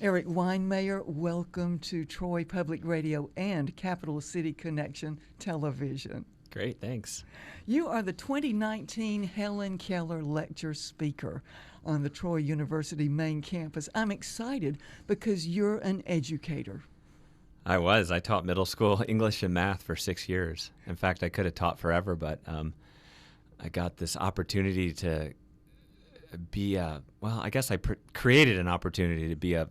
Erik Weihenmayer, welcome to Troy Public Radio and Capital City Connection Television. Great, thanks. You are the 2019 Helen Keller Lecture Speaker on the Troy University main campus. I'm excited because you're an educator. I taught middle school English and math for 6 years. In fact, I could have taught forever, but I got this opportunity to be created an opportunity to be a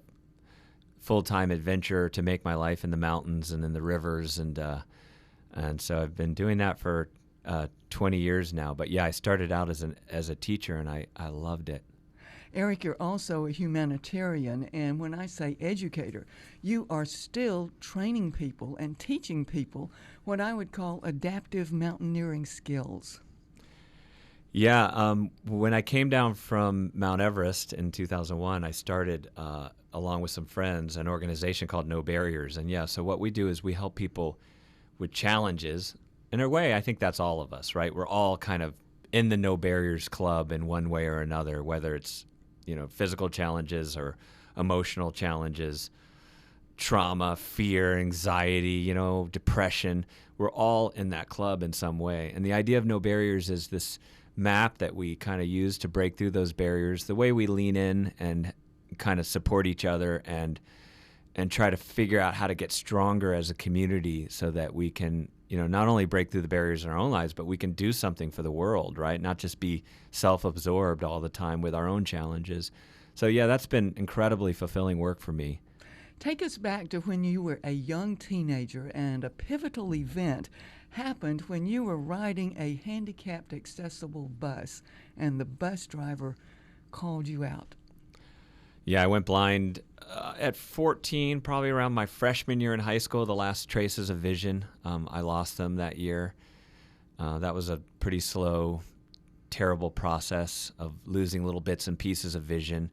full-time adventurer, to make my life in the mountains and in the rivers, and so I've been doing that for 20 years now. But yeah, I started out as a teacher, and I loved it. Erik, you're also a humanitarian, and when I say educator, you are still training people and teaching people what I would call adaptive mountaineering skills. Yeah, when I came down from Mount Everest in 2001, I started, along with some friends, an organization called No Barriers. And yeah, so what we do is we help people with challenges. In a way, I think that's all of us, right? We're all kind of in the No Barriers Club in one way or another, whether it's, physical challenges or emotional challenges, trauma, fear, anxiety, depression. We're all in that club in some way. And the idea of No Barriers is this map that we kind of use to break through those barriers, the way we lean in and kind of support each other and try to figure out how to get stronger as a community so that we can, not only break through the barriers in our own lives, but we can do something for the world, right? Not just be self-absorbed all the time with our own challenges. So yeah, that's been incredibly fulfilling work for me. Take us back to when you were a young teenager and a pivotal event happened when you were riding a handicapped accessible bus and the bus driver called you out. Yeah, I went blind at 14, probably around my freshman year in high school, the last traces of vision. I lost them that year. That was a pretty slow, terrible process of losing little bits and pieces of vision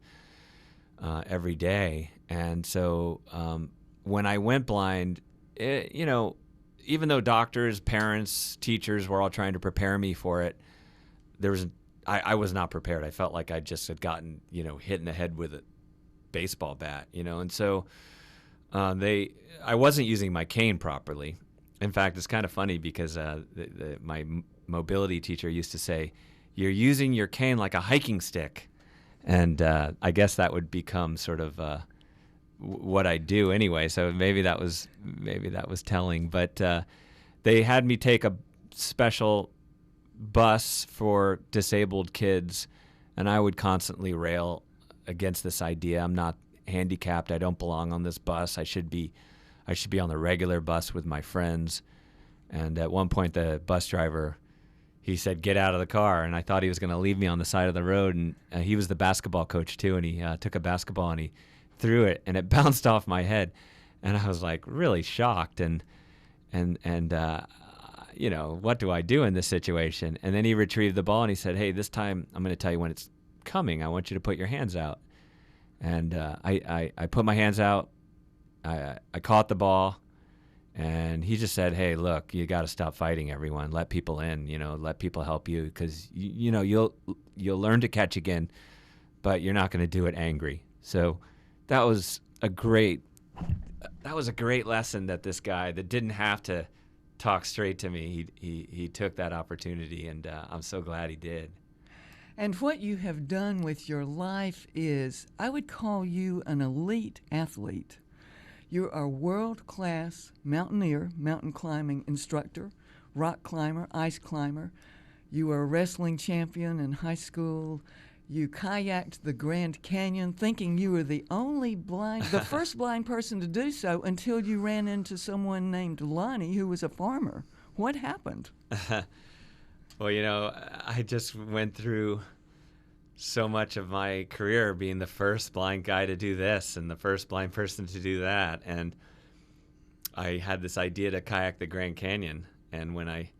every day. And so when I went blind, even though doctors, parents, teachers were all trying to prepare me for it, I was not prepared. I felt like I just had gotten, hit in the head with a baseball bat, and so I wasn't using my cane properly. In fact, it's kind of funny because my mobility teacher used to say, "You're using your cane like a hiking stick," and I guess that would become sort of what I do anyway. So maybe that was telling. But they had me take a special bus for disabled kids, and I would constantly rail against this idea. I'm not handicapped. I don't belong on this bus. I should be on the regular bus with my friends. And at one point, the bus driver, he said, "Get out of the car." And I thought he was going to leave me on the side of the road. And he was the basketball coach too. And he took a basketball and he threw it, and it bounced off my head. And I was like really shocked. And what do I do in this situation? And then he retrieved the ball and he said, "Hey, this time I'm going to tell you when it's coming. I want you to put your hands out." And I put my hands out. I caught the ball, and he just said, "Hey, look, you got to stop fighting everyone. Let people in. Let people help you, because you'll learn to catch again, but you're not going to do it angry." So that was a great lesson that this guy that didn't have to talk straight to me, he took that opportunity, and I'm so glad he did. And what you have done with your life is, I would call you an elite athlete. You're a world-class mountaineer, mountain climbing instructor, rock climber, ice climber. You were a wrestling champion in high school. You kayaked the Grand Canyon, thinking you were the first blind person to do so, until you ran into someone named Lonnie, who was a farmer. What happened? Well, I just went through so much of my career being the first blind guy to do this and the first blind person to do that. And I had this idea to kayak the Grand Canyon. And when I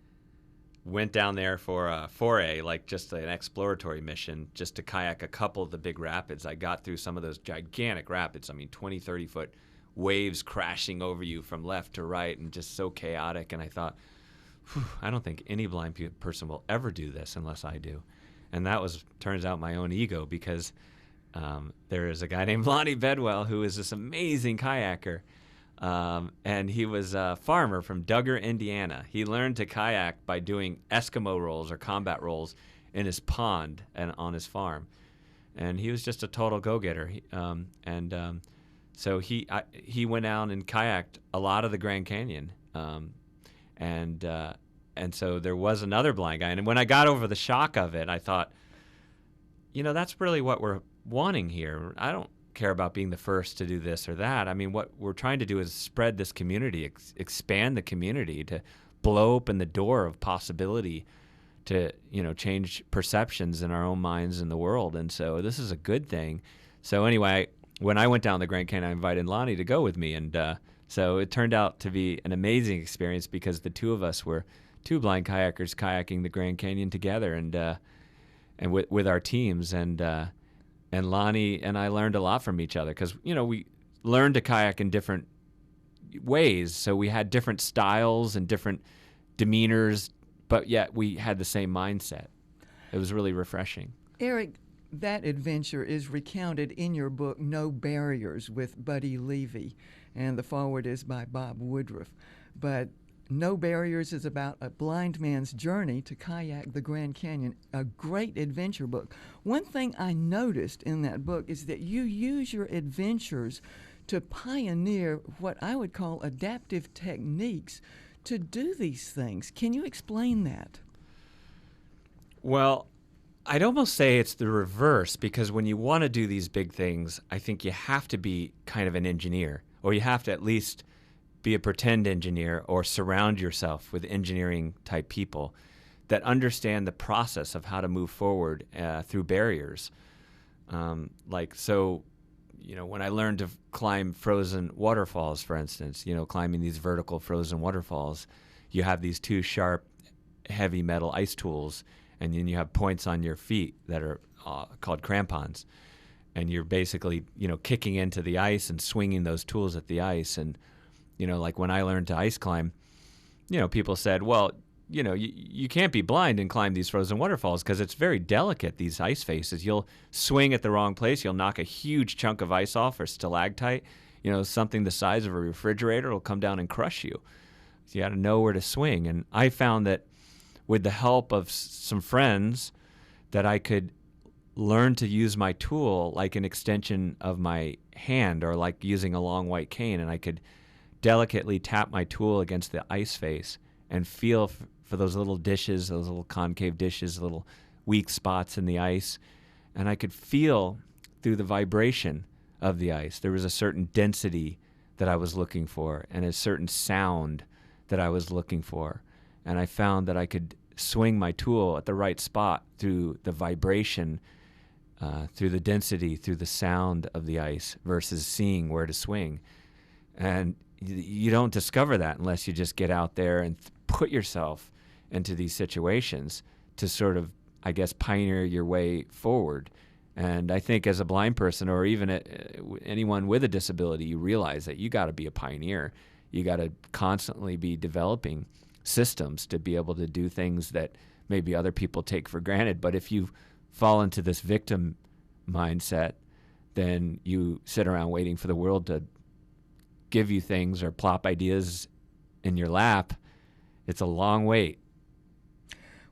went down there for a foray, like just an exploratory mission, just to kayak a couple of the big rapids, I got through some of those gigantic rapids. 20, 30-foot waves crashing over you from left to right and just so chaotic. And I thought, I don't think any blind person will ever do this unless I do. And that turns out my own ego, because there is a guy named Lonnie Bedwell who is this amazing kayaker. And he was a farmer from Duggar, Indiana. He learned to kayak by doing Eskimo rolls or combat rolls in his pond and on his farm. And he was just a total go-getter. So he went out and kayaked a lot of the Grand Canyon. And so there was another blind guy. And when I got over the shock of it, I thought, that's really what we're wanting here. I don't care about being the first to do this or that. I mean, what we're trying to do is spread this community, expand the community, to blow open the door of possibility to, change perceptions in our own minds and the world. And so this is a good thing. So anyway, when I went down the Grand Canyon, I invited Lonnie to go with me. And so it turned out to be an amazing experience because the two of us were two blind kayakers kayaking the Grand Canyon together and with our teams. And Lonnie and I learned a lot from each other because, we learned to kayak in different ways. So we had different styles and different demeanors, but yet we had the same mindset. It was really refreshing. Erik, that adventure is recounted in your book, No Barriers, with Buddy Levy, and the foreword is by Bob Woodruff. But No Barriers is about a blind man's journey to kayak the Grand Canyon, a great adventure book. One thing I noticed in that book is that you use your adventures to pioneer what I would call adaptive techniques to do these things. Can you explain that? Well, I'd almost say it's the reverse, because when you want to do these big things, I think you have to be kind of an engineer, or you have to at least be a pretend engineer or surround yourself with engineering type people that understand the process of how to move forward through barriers. When I learned to climb frozen waterfalls, for instance, climbing these vertical frozen waterfalls, you have these two sharp, heavy metal ice tools, and then you have points on your feet that are called crampons. And you're basically, kicking into the ice and swinging those tools at the ice. And like when I learned to ice climb, people said, well, you can't be blind and climb these frozen waterfalls because it's very delicate, these ice faces. You'll swing at the wrong place. You'll knock a huge chunk of ice off, or stalactite, something the size of a refrigerator will come down and crush you. So you got to know where to swing. And I found that with the help of some friends that I could learn to use my tool like an extension of my hand, or like using a long white cane, and I could delicately tap my tool against the ice face and feel for those little dishes, those little concave dishes, little weak spots in the ice. And I could feel through the vibration of the ice. There was a certain density that I was looking for and a certain sound that I was looking for. And I found that I could swing my tool at the right spot through the vibration, through the density, through the sound of the ice, versus seeing where to swing. And you don't discover that unless you just get out there and put yourself into these situations to sort of, I guess, pioneer your way forward. And I think as a blind person, or even anyone with a disability, you realize that you got to be a pioneer. You got to constantly be developing systems to be able to do things that maybe other people take for granted. But if you fall into this victim mindset, then you sit around waiting for the world to give you things or plop ideas in your lap. It's a long wait.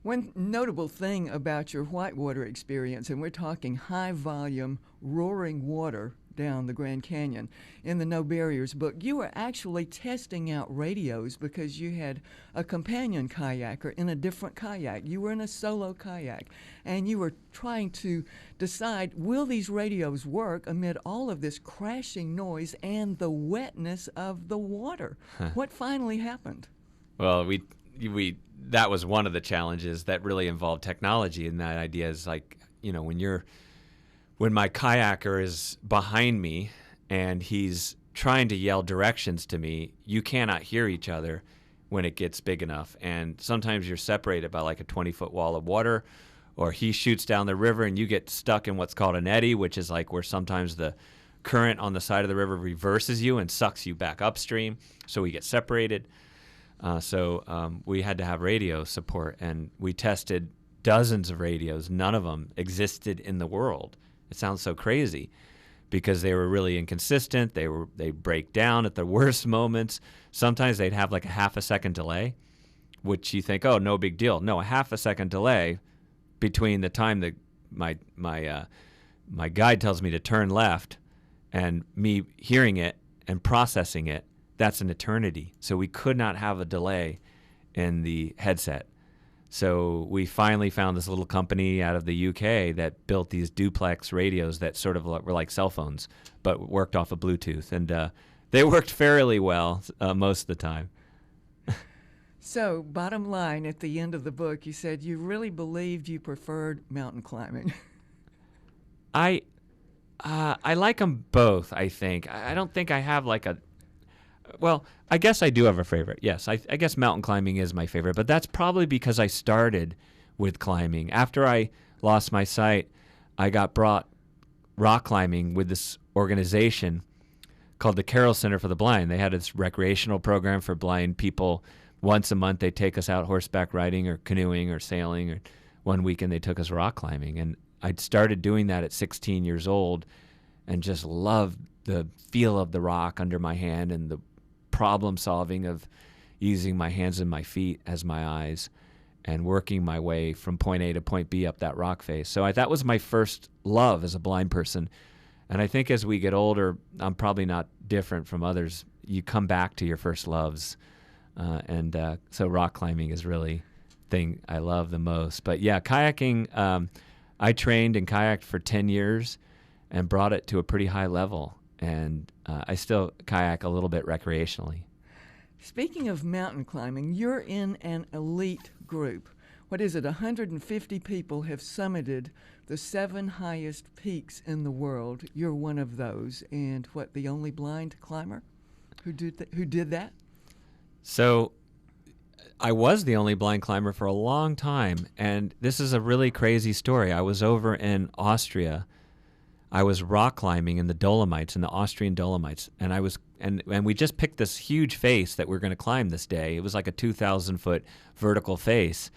One notable thing about your whitewater experience, and we're talking high volume roaring water down the Grand Canyon, in the No Barriers book, you were actually testing out radios because you had a companion kayaker in a different kayak. You were in a solo kayak, and you were trying to decide, will these radios work amid all of this crashing noise and the wetness of the water? What finally happened? Well, we that was one of the challenges that really involved technology, and that idea is like, when my kayaker is behind me and he's trying to yell directions to me, you cannot hear each other when it gets big enough. And sometimes you're separated by like a 20-foot wall of water, or he shoots down the river and you get stuck in what's called an eddy, which is like where sometimes the current on the side of the river reverses you and sucks you back upstream. So we get separated. So we had to have radio support, and we tested dozens of radios. None of them existed in the world It sounds so crazy because they were really inconsistent. They break down at the worst moments. Sometimes they'd have like a half a second delay, which you think, oh, no big deal. No, a half a second delay between the time that my guide tells me to turn left and me hearing it and processing it, that's an eternity. So we could not have a delay in the headset. So we finally found this little company out of the UK that built these duplex radios that sort of were like cell phones, but worked off of Bluetooth. And they worked fairly well most of the time. So, bottom line, at the end of the book, you said you really believed you preferred mountain climbing. I like them both, I think. I don't think I have like a... Well, I guess I do have a favorite. Yes, I guess mountain climbing is my favorite, but that's probably because I started with climbing. After I lost my sight, I got brought rock climbing with this organization called the Carroll Center for the Blind. They had this recreational program for blind people. Once a month, they'd take us out horseback riding or canoeing or sailing, or one weekend they took us rock climbing. And I'd started doing that at 16 years old and just loved the feel of the rock under my hand and the problem solving of using my hands and my feet as my eyes and working my way from point A to point B up that rock face. So that was my first love as a blind person. And I think as we get older, I'm probably not different from others. You come back to your first loves. So rock climbing is really the thing I love the most. But yeah, kayaking, I trained and kayaked for 10 years and brought it to a pretty high level. And I still kayak a little bit recreationally. Speaking of mountain climbing, you're in an elite group. What is it, 150 people have summited the 7 highest peaks in the world. You're one of those. And the only blind climber who did that? So I was the only blind climber for a long time. And this is a really crazy story. I was over in Austria. I was rock climbing in the Dolomites, in the Austrian Dolomites, and we just picked this huge face that we're going to climb this day. It was like a 2,000-foot vertical face,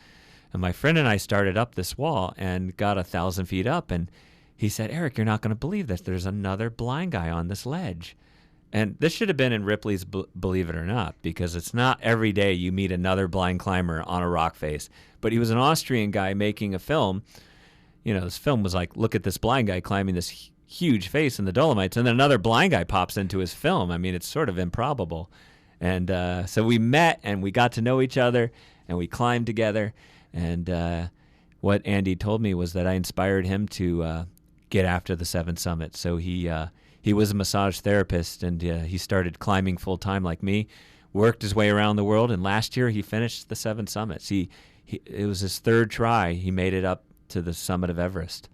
and my friend and I started up this wall and got 1,000 feet up, and he said, "Erik, you're not going to believe this. There's another blind guy on this ledge." And this should have been in Ripley's Believe It or Not, because it's not every day you meet another blind climber on a rock face. But he was an Austrian guy making a film. You know, this film was like, look at this blind guy climbing this huge face in the Dolomites, and then another blind guy pops into his film. I mean, it's sort of improbable. And so we met, and we got to know each other, and we climbed together. And what Andy told me was that I inspired him to get after the 7 summits. So he was a massage therapist, and he started climbing full-time like me, worked his way around the world, and last year he finished the 7 summits. It was his 3rd try. He made it up to the summit of Everest.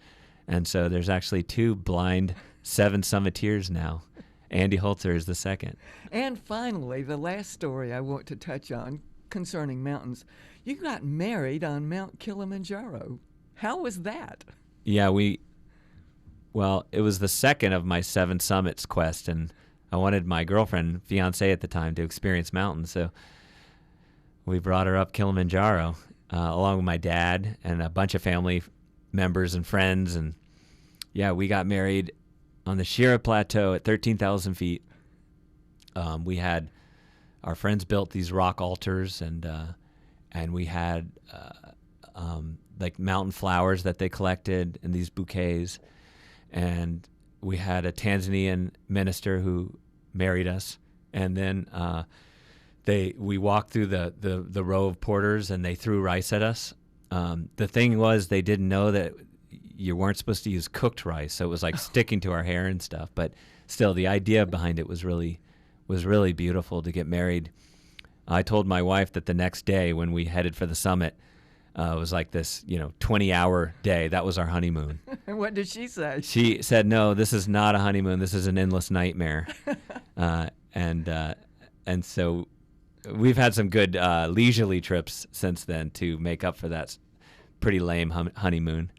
And so there's actually 2 blind 7 Summiteers now. Andy Holzer is the 2nd. And finally, the last story I want to touch on concerning mountains. You got married on Mount Kilimanjaro. How was that? Yeah, it was the 2nd of my 7 summits quest, and I wanted my girlfriend, fiance at the time, to experience mountains. So we brought her up Kilimanjaro. Along with my dad and a bunch of family members and friends. And yeah, we got married on the Shira Plateau at 13,000 feet. We had our friends built these rock altars, and we had like mountain flowers that they collected in these bouquets. And we had a Tanzanian minister who married us. And then we walked through the row of porters, and they threw rice at us. The thing was, they didn't know that you weren't supposed to use cooked rice, so it was like sticking to our hair and stuff. But still, the idea behind it was really beautiful to get married. I told my wife that the next day when we headed for the summit, it was like this, 20-hour day. That was our honeymoon. And what did she say? She said, "No, this is not a honeymoon. This is an endless nightmare." And so we've had some good leisurely trips since then to make up for that pretty lame honeymoon.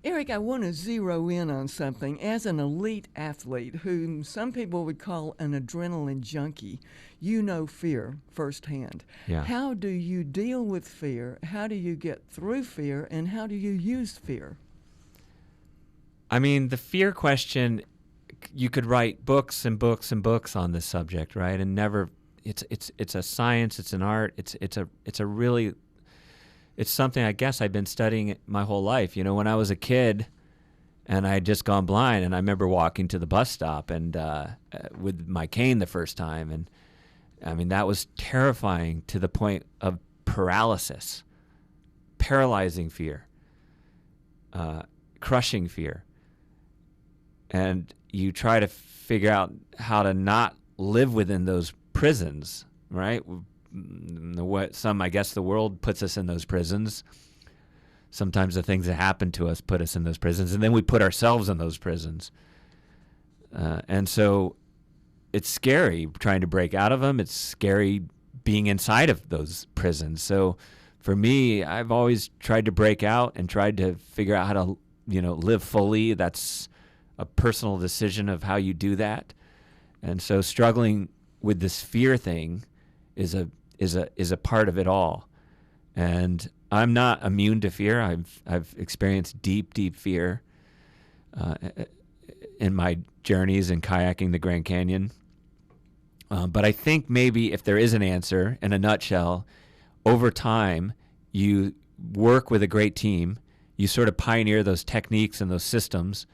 Erik, I want to zero in on something. As an elite athlete, whom some people would call an adrenaline junkie, you know fear firsthand. Yeah. How do you deal with fear? How do you get through fear? And how do you use fear? I mean, the fear question, you could write books and books and books on this subject, right? And never, it's a science, it's an art, it's something I guess I've been studying my whole life. You know, when I was a kid and I had just gone blind, and I remember walking to the bus stop and with my cane the first time, and I mean, that was terrifying to the point of paralysis, paralyzing fear, crushing fear. And you try to figure out how to not live within those prisons, right? I guess the world puts us in those prisons. Sometimes the things that happen to us put us in those prisons, and then we put ourselves in those prisons. And so it's scary trying to break out of them. It's scary being inside of those prisons. So for me, I've always tried to break out and tried to figure out how to, live fully. That's a personal decision of how you do that. And so struggling with this fear thing is a part of it all. And I'm not immune to fear. I've experienced deep fear in my journeys in kayaking the Grand Canyon. But I think maybe if there is an answer, in a nutshell, over time, you work with a great team. You sort of pioneer those techniques and those systems.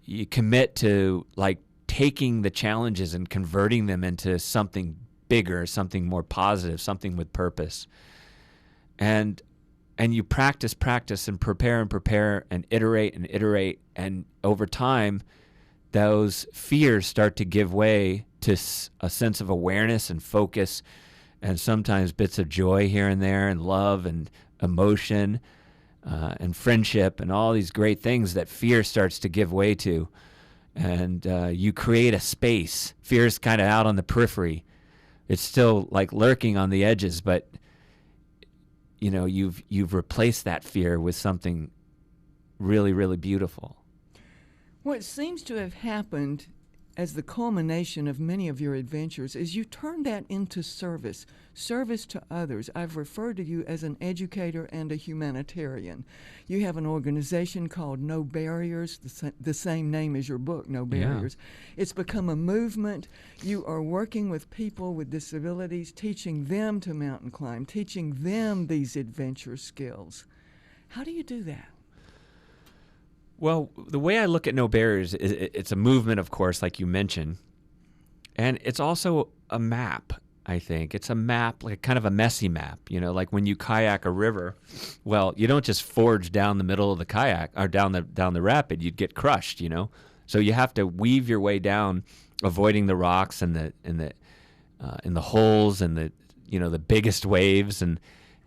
You commit to like taking the challenges and converting them into something bigger, something more positive, something with purpose. And you practice and prepare and iterate. And over time, those fears start to give way to a sense of awareness and focus, and sometimes bits of joy here and there, and love and emotion and friendship and all these great things that fear starts to give way to. And you create a space. Fear's kind of out on the periphery. It's still like lurking on the edges, but you've replaced that fear with something really, really beautiful. What seems to have happened as the culmination of many of your adventures is you turned that into service to others. I've referred to you as an educator and a humanitarian. You have an organization called No Barriers, the same name as your book, No Barriers. Yeah. It's become a movement. You are working with people with disabilities, teaching them to mountain climb, teaching them these adventure skills. How do you do that? Well, the way I look at No Barriers is it's a movement, of course, like you mentioned, and it's also a map, I think. It's a map, like kind of a messy map, like when you kayak a river, well, you don't just forge down the middle of the kayak or down the rapid, you'd get crushed, So you have to weave your way down, avoiding the rocks and the holes and the biggest waves, and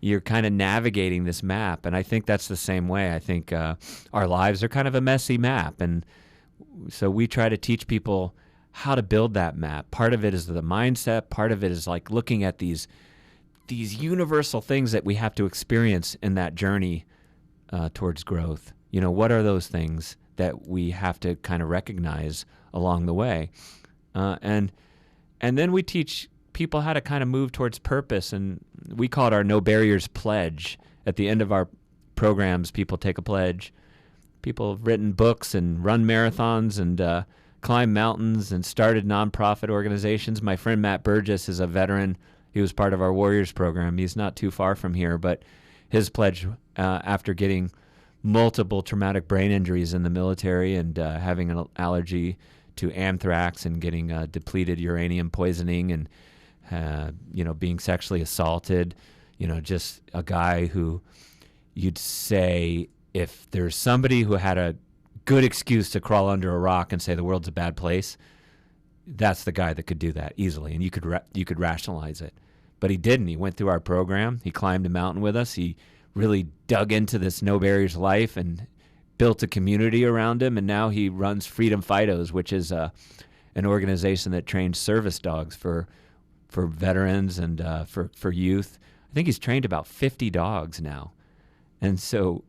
you're kind of navigating this map. And I think that's the same way. I think our lives are kind of a messy map. And so we try to teach people how to build that map. Part of it is the mindset. Part of it is like looking at these universal things that we have to experience in that journey towards growth. What are those things that we have to kind of recognize along the way? And then we teach people how to kind of move towards purpose, and we call it our No Barriers Pledge. At the end of our programs, people take a pledge. People have written books and run marathons and climbed mountains and started nonprofit organizations. My friend Matt Burgess is a veteran. He was part of our Warriors program. He's not too far from here, but his pledge, after getting multiple traumatic brain injuries in the military and having an allergy to anthrax and getting depleted uranium poisoning and being sexually assaulted, just a guy who you'd say, if there's somebody who had a good excuse to crawl under a rock and say the world's a bad place, that's the guy that could do that easily, and you could rationalize it. But he didn't. He went through our program. He climbed a mountain with us. He really dug into this No Barriers life and built a community around him, and now he runs Freedom Fidos, which is an organization that trains service dogs for veterans and for youth. I think he's trained about 50 dogs now. And so,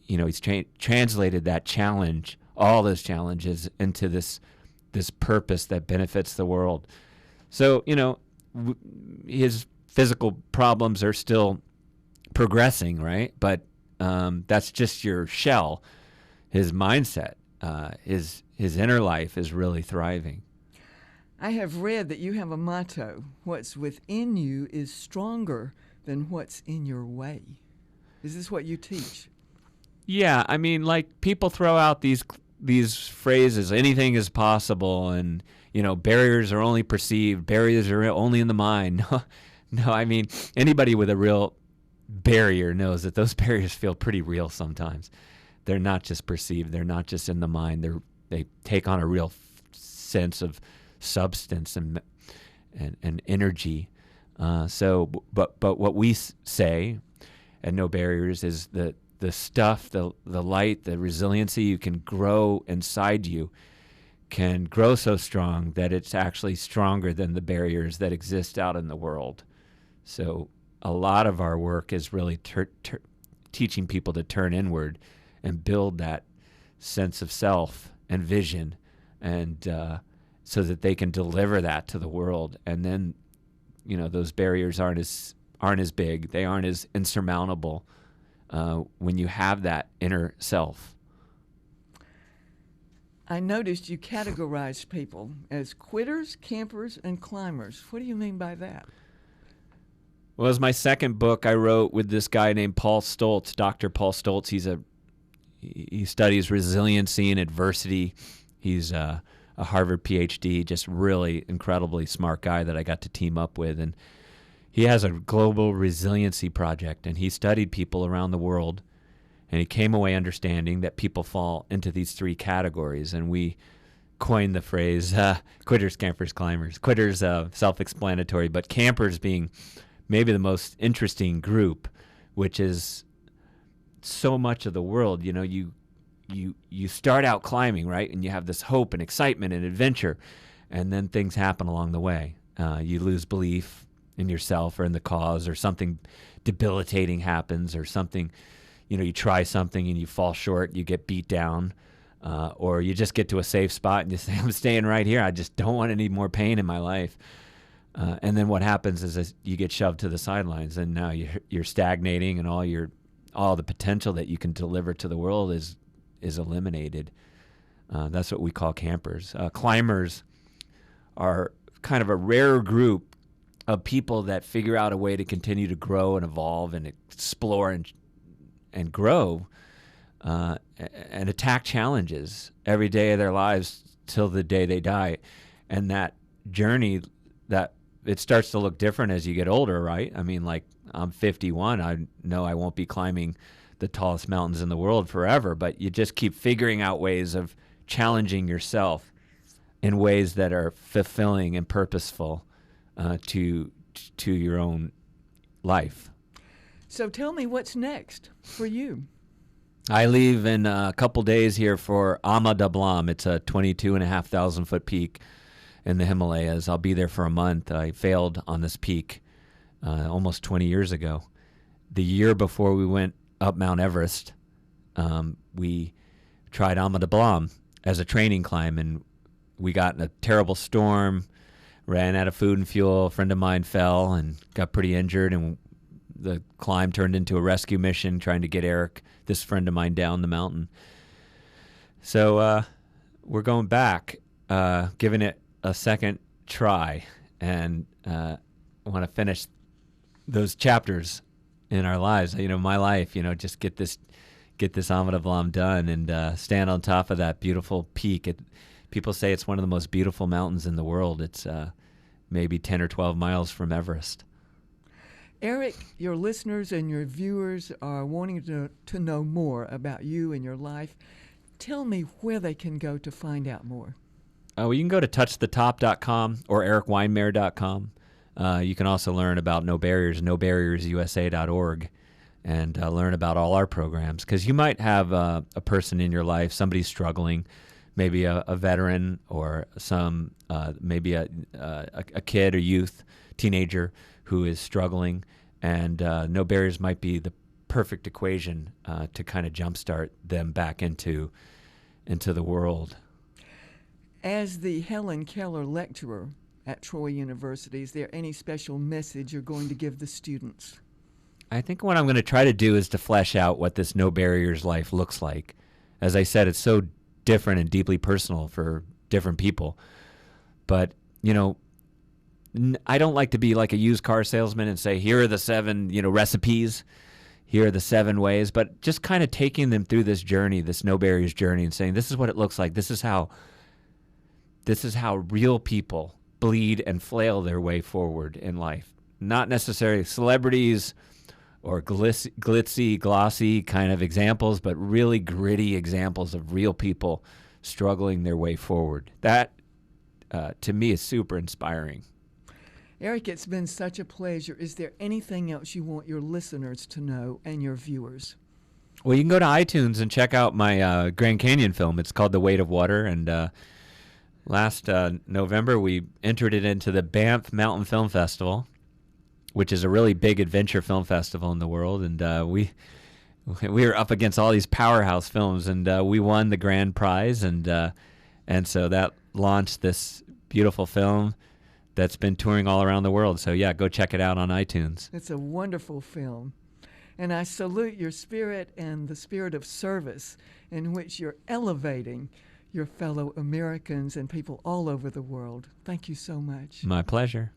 he's translated that challenge, all those challenges, into this purpose that benefits the world. So, his physical problems are still progressing, right? But That's just your shell. His mindset, his inner life is really thriving. I have read that you have a motto: what's within you is stronger than what's in your way. Is this what you teach? Yeah, I mean, like, people throw out these phrases, anything is possible, and, barriers are only perceived, barriers are only in the mind. No, I mean, anybody with a real barrier knows that those barriers feel pretty real sometimes. They're not just perceived, they're not just in the mind, they take on a real sense of substance and energy. But what we say at No Barriers is that the stuff, the light, the resiliency you can grow inside you can grow so strong that it's actually stronger than the barriers that exist out in the world. So a lot of our work is really teaching people to turn inward and build that sense of self and vision, and so that they can deliver that to the world. And then, those barriers aren't as big, they aren't as insurmountable when you have that inner self. I noticed you categorized people as quitters, campers, and climbers. What do you mean by that? Well, it was my second book I wrote with this guy named Paul Stoltz, Dr. Paul Stoltz. He studies resiliency and adversity. He's a Harvard PhD, just really incredibly smart guy that I got to team up with. And he has a global resiliency project, and he studied people around the world, and he came away understanding that people fall into these three categories. And we coined the phrase quitters, campers, climbers. Quitters, self-explanatory, but campers being maybe the most interesting group, which is so much of the world. You start out climbing, right? And you have this hope and excitement and adventure, and then things happen along the way. You lose belief in yourself or in the cause, or something debilitating happens, or something, you try something and you fall short, you get beat down, or you just get to a safe spot and you say, I'm staying right here. I just don't want any more pain in my life. And then what happens is you get shoved to the sidelines, and now you're stagnating, and all the potential that you can deliver to the world is eliminated. That's what we call campers. Climbers are kind of a rare group of people that figure out a way to continue to grow and evolve and explore and grow and attack challenges every day of their lives till the day they die. And that journey, that it starts to look different as you get older, right? I mean, like, I'm 51. I know I won't be climbing the tallest mountains in the world forever, but you just keep figuring out ways of challenging yourself in ways that are fulfilling and purposeful to your own life. So tell me, what's next for you? I leave in a couple days here for Ama Dablam. It's a 22,500 foot peak in the Himalayas. I'll be there for a month. I failed on this peak almost 20 years ago. The year before we went up Mount Everest, we tried Ama Dablam as a training climb, and we got in a terrible storm, ran out of food and fuel. A friend of mine fell and got pretty injured, and the climb turned into a rescue mission trying to get Erik, this friend of mine, down the mountain. So we're going back, giving it a second try, and want to finish those chapters in our lives. My life, just get this Ama Dablam done and stand on top of that beautiful peak. People say it's one of the most beautiful mountains in the world. It's maybe 10 or 12 miles from Everest. Erik, your listeners and your viewers are wanting to know more about you and your life. Tell me where they can go to find out more. Well, you can go to touchthetop.com or erikweihenmayer.com. You can also learn about No Barriers, nobarriersusa.org, and learn about all our programs. Because you might have a person in your life, somebody struggling, maybe a veteran, or maybe a kid or youth, teenager who is struggling, and No Barriers might be the perfect equation to kind of jumpstart them back into the world. As the Helen Keller lecturer at Troy University, is there any special message you're going to give the students? I think what I'm going to try to do is to flesh out what this no barriers life looks like. As I said, it's so different and deeply personal for different people. But, I don't like to be like a used car salesman and say, here are the 7, recipes. Here are the 7 ways. But just kind of taking them through this journey, this no barriers journey, and saying, this is what it looks like. This is how real people bleed and flail their way forward in life. Not necessarily celebrities or glitzy, glossy kind of examples, but really gritty examples of real people struggling their way forward. That, to me, is super inspiring. Erik, it's been such a pleasure. Is there anything else you want your listeners to know and your viewers? Well, you can go to iTunes and check out my Grand Canyon film. It's called The Weight of Water, and last November we entered it into the Banff Mountain Film Festival, which is a really big adventure film festival in the world, and we were up against all these powerhouse films, and we won the grand prize, and so that launched this beautiful film that's been touring all around the world. So yeah, go check it out on iTunes. It's a wonderful film, and I salute your spirit and the spirit of service in which you're elevating your fellow Americans and people all over the world. Thank you so much. My pleasure.